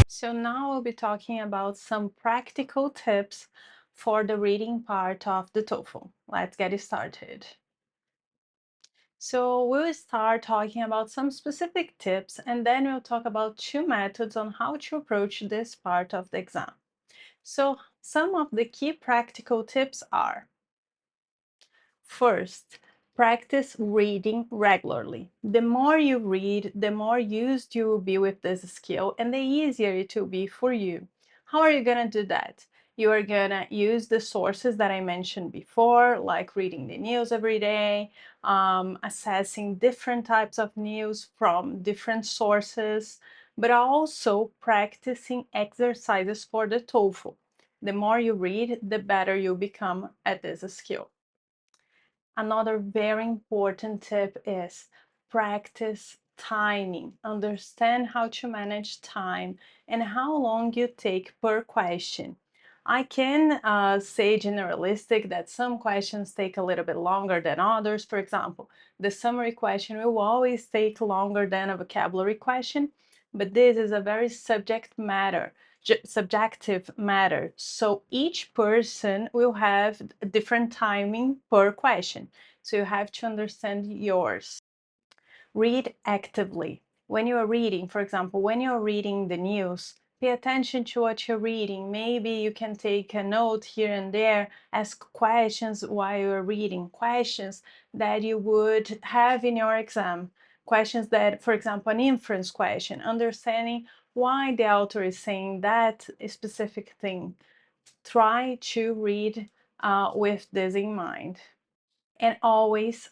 So now we'll be talking about some practical tips for the reading part of the TOEFL. Let's get started. So we'll start talking about some specific tips, and then we'll talk about two methods on how to approach this part of the exam. So some of the key practical tips are: first, practice reading regularly. The more you read, the more used you will be with this skill and the easier it will be for you. How are you going to do that? You are going to use the sources that I mentioned before, like reading the news every day, assessing different types of news from different sources, but also practicing exercises for the TOEFL. The more you read, the better you become at this skill. Another very important tip is practice timing. Understand how to manage time and how long you take per question. I can say generalistic that some questions take a little bit longer than others. For example, the summary question will always take longer than a vocabulary question, but this is a very subjective matter. So each person will have a different timing per question. So you have to understand yours. Read actively. When you are reading, for example, when you're reading the news, pay attention to what you're reading. Maybe you can take a note here and there, ask questions while you're reading, questions that you would have in your exam. Questions that, for example, an inference question, understanding why the author is saying that specific thing. Try to read with this in mind. And always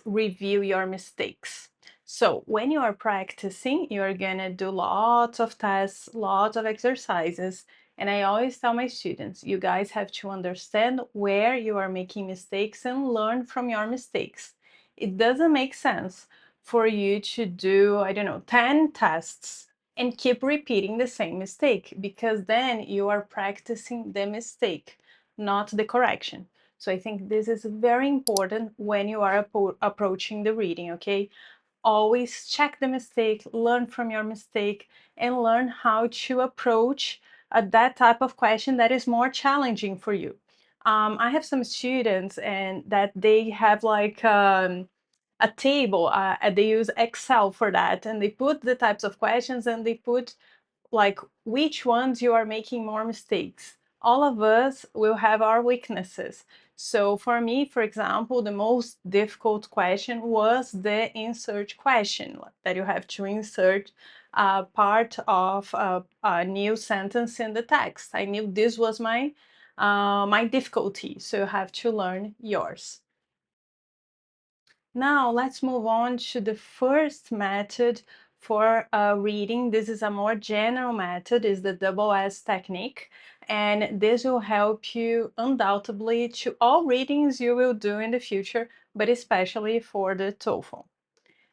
review your mistakes. So when you are practicing, you're gonna do lots of tests, lots of exercises. And I always tell my students, you guys have to understand where you are making mistakes and learn from your mistakes. It doesn't make sense for you to do, I don't know, 10 tests and keep repeating the same mistake, because then you are practicing the mistake, not the correction. So I think this is very important when you are approaching the reading, okay? Always check the mistake, learn from your mistake, and learn how to approach that type of question that is more challenging for you. I have some students and that they have like a table, they use Excel for that, and they put the types of questions and they put like which ones you are making more mistakes. All of us will have our weaknesses. So for me, for example, the most difficult question was the insert question, that you have to insert part of a new sentence in the text. I knew this was my difficulty, so you have to learn yours. Now let's move on to the first method for reading. This is a more general method, is the double S technique, and this will help you undoubtedly to all readings you will do in the future, but especially for the TOEFL.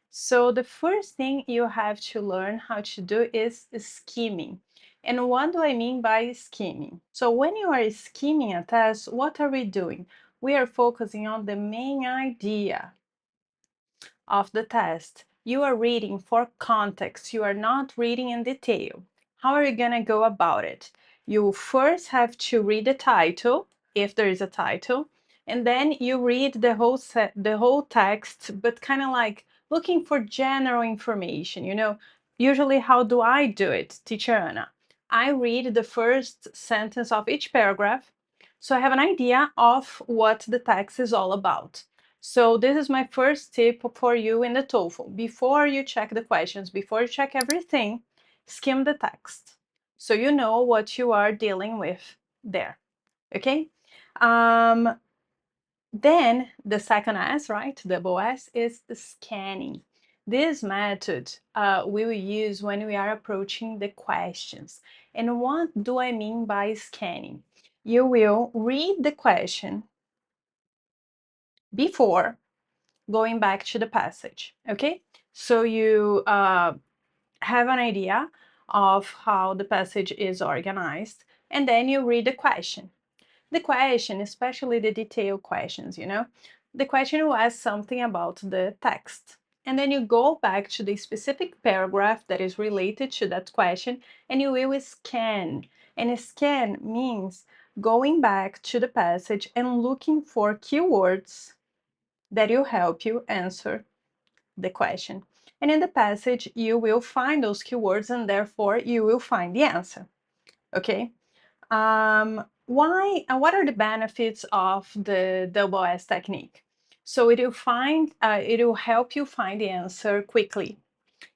So the first thing you have to learn how to do is skimming. And what do I mean by skimming? So when you are skimming a test, what are we doing? We are focusing on the main idea of the test. You are reading for context. You are not reading in detail. How are you going to go about it? You first have to read the title, if there is a title, and then you read the whole text, but kind of like looking for general information. Usually how do I do it, Teacher Anna? I read the first sentence of each paragraph, so I have an idea of what the text is all about. So this is my first tip for you in the TOEFL. Before you check the questions, before you check everything, skim the text so you know what you are dealing with there, okay? Then the second S, right, double S, is scanning. This method we will use when we are approaching the questions. And what do I mean by scanning? You will read the question before going back to the passage, okay? So you have an idea of how the passage is organized, and then you read the question. The question, especially the detailed questions, the question will ask something about the text. and then you go back to the specific paragraph that is related to that question, and you will scan. And a scan means going back to the passage and looking for keywords that will help you answer the question. And in the passage, you will find those keywords, and therefore you will find the answer. Okay? What are the benefits of the double S technique? So it will help you find the answer quickly.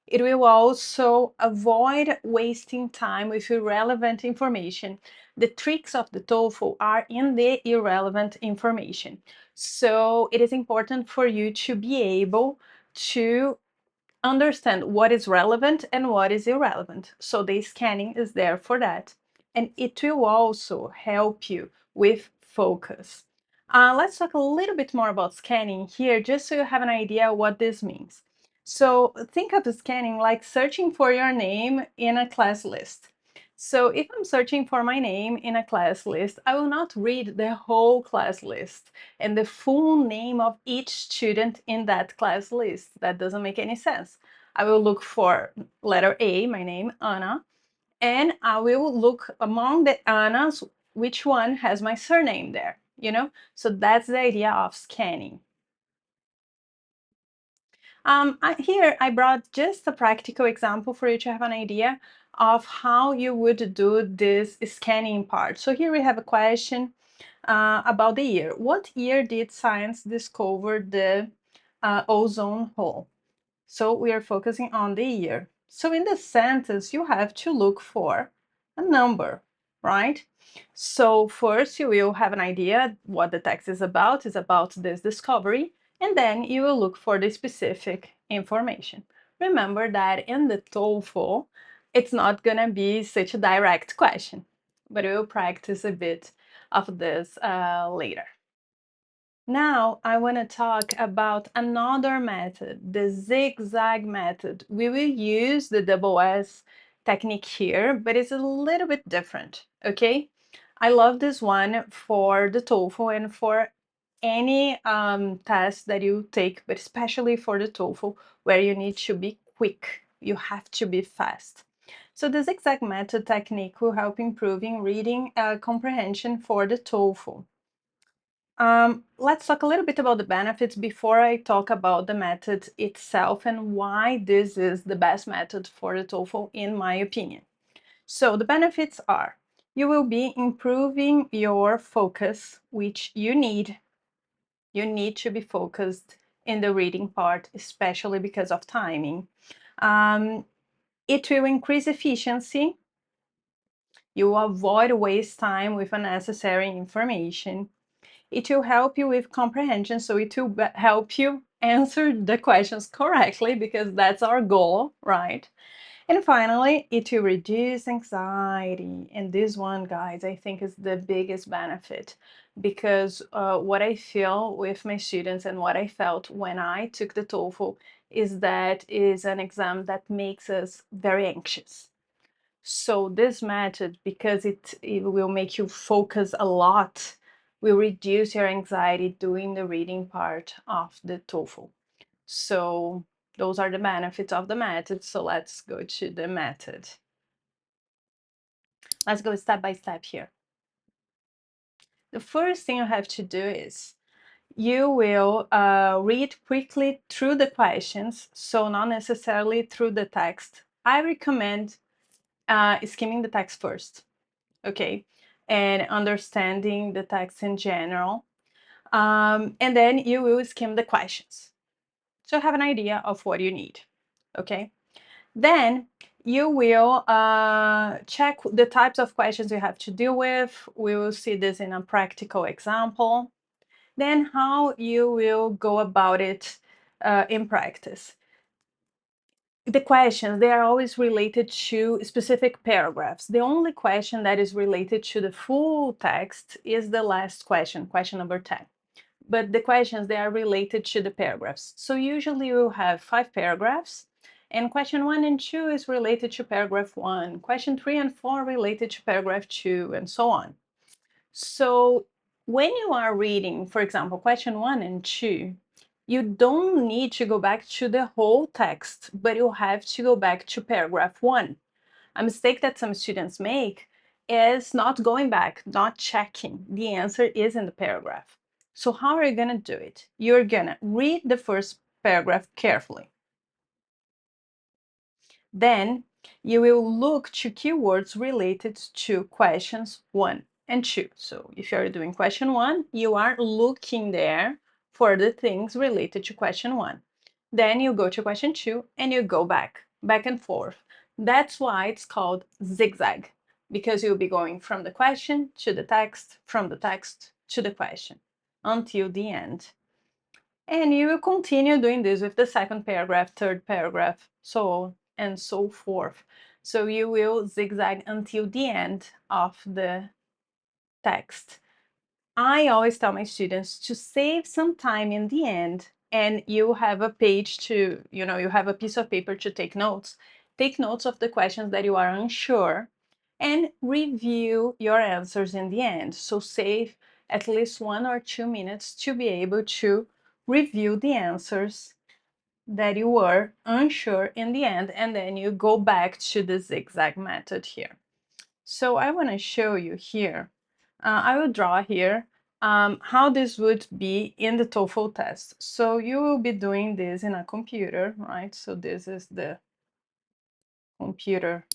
It will also avoid wasting time with irrelevant information. The tricks of the TOEFL are in the irrelevant information. So it is important for you to be able to understand what is relevant and what is irrelevant. So the scanning is there for that. And it will also help you with focus. Let's talk a little bit more about scanning here, just so you have an idea what this means. So think of the scanning like searching for your name in a class list. So if I'm searching for my name in a class list, I will not read the whole class list and the full name of each student in that class list. That doesn't make any sense. I will look for letter A, my name, Anna, and I will look among the Annas, which one has my surname there, you know? So that's the idea of scanning. Here I brought just a practical example for you to have an idea of how you would do this scanning part. So here we have a question about the year. What year did science discover the ozone hole? So we are focusing on the year. So in the sentence, you have to look for a number, right? So first you will have an idea what the text is about this discovery, and then you will look for the specific information. Remember that in the TOEFL, it's not gonna be such a direct question, but we will practice a bit of this later. Now I want to talk about another method, the zigzag method. We will use the double S technique here, but it's a little bit different, okay? I love this one for the TOEFL and for any test that you take, but especially for the TOEFL, where you need to be quick. You have to be fast. So the zigzag method technique will help improving reading comprehension for the TOEFL. Let's talk a little bit about the benefits before I talk about the method itself and why this is the best method for the TOEFL, in my opinion. So the benefits are, you will be improving your focus, which you need. You need to be focused in the reading part, especially because of timing. It will increase efficiency. You will avoid waste time with unnecessary information. It will help you with comprehension, so it will help you answer the questions correctly, because that's our goal, right? And finally, it will reduce anxiety. And this one, guys, I think is the biggest benefit, because what I feel with my students and what I felt when I took the TOEFL is that is an exam that makes us very anxious. So this method, because it will make you focus a lot, will reduce your anxiety doing the reading part of the TOEFL. So those are the benefits of the method. So let's go to the method. Let's go step by step here. The first thing you have to do is you will read quickly through the questions, so not necessarily through the text. I recommend skimming the text first, okay, and understanding the text in general. And then you will skim the questions, so have an idea of what you need, okay? Then you will check the types of questions you have to deal with. We will see this in a practical example. Then how you will go about it in practice. The questions, they are always related to specific paragraphs. The only question that is related to the full text is the last question, question number 10. But the questions, they are related to the paragraphs. So usually we'll have 5 paragraphs, and question 1 and 2 is related to paragraph 1. Question 3 and 4 related to paragraph 2, and so on. So when you are reading, for example, question 1 and 2, You don't need to go back to the whole text, but you have to go back to paragraph 1. A mistake that some students make is not going back, not checking. The answer is in the paragraph. So how are you going to do it? You're going to read the first paragraph carefully. Then you will look to keywords related to questions 1 and 2. So if you're doing question 1, you are looking there for the things related to question 1. Then you go to question 2 and you go back and forth. That's why it's called zigzag, because you'll be going from the question to the text, from the text to the question, until the end. And you will continue doing this with the second paragraph, third paragraph, so on and so forth. So you will zigzag until the end of the text. I always tell my students to save some time in the end, and you have a page to, you have a piece of paper to take notes. Take notes of the questions that you are unsure and review your answers in the end. So save at least 1 or 2 minutes to be able to review the answers that you were unsure in the end, and then you go back to the zigzag method here. So I want to show you here. I will draw here how this would be in the TOEFL test. So you will be doing this in a computer, right? So this is the computer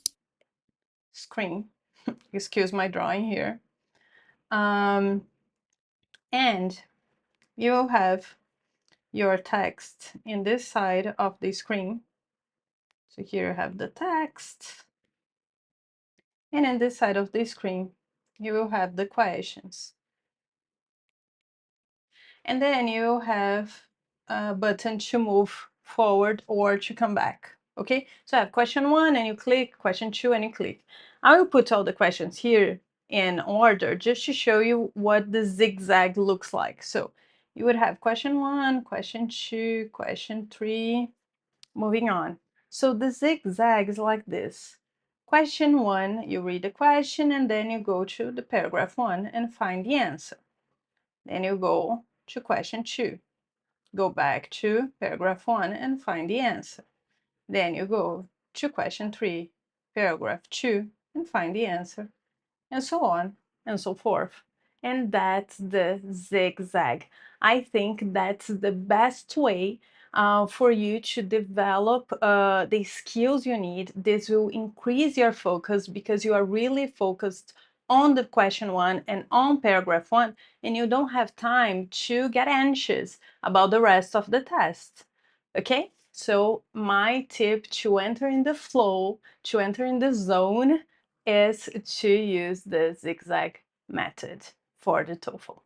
screen. Excuse my drawing here. And you will have your text in this side of the screen. So here you have the text. And in this side of the screen, you will have the questions. And then you have a button to move forward or to come back. Okay, so I have question 1 and you click, question 2 and you click. I will put all the questions here in order just to show you what the zigzag looks like. So you would have question 1, question 2, question 3, moving on. So the zigzag is like this. Question 1, you read the question and then you go to the paragraph 1 and find the answer. Then you go to question 2. Go back to paragraph 1 and find the answer. Then you go to question 3, paragraph 2, and find the answer, and so on and so forth. And that's the zigzag. I think that's the best way for you to develop the skills you need. This will increase your focus because you are really focused on the question 1 and on paragraph 1, and you don't have time to get anxious about the rest of the test. Okay? So my tip to enter in the flow, to enter in the zone, is to use the zigzag method for the TOEFL.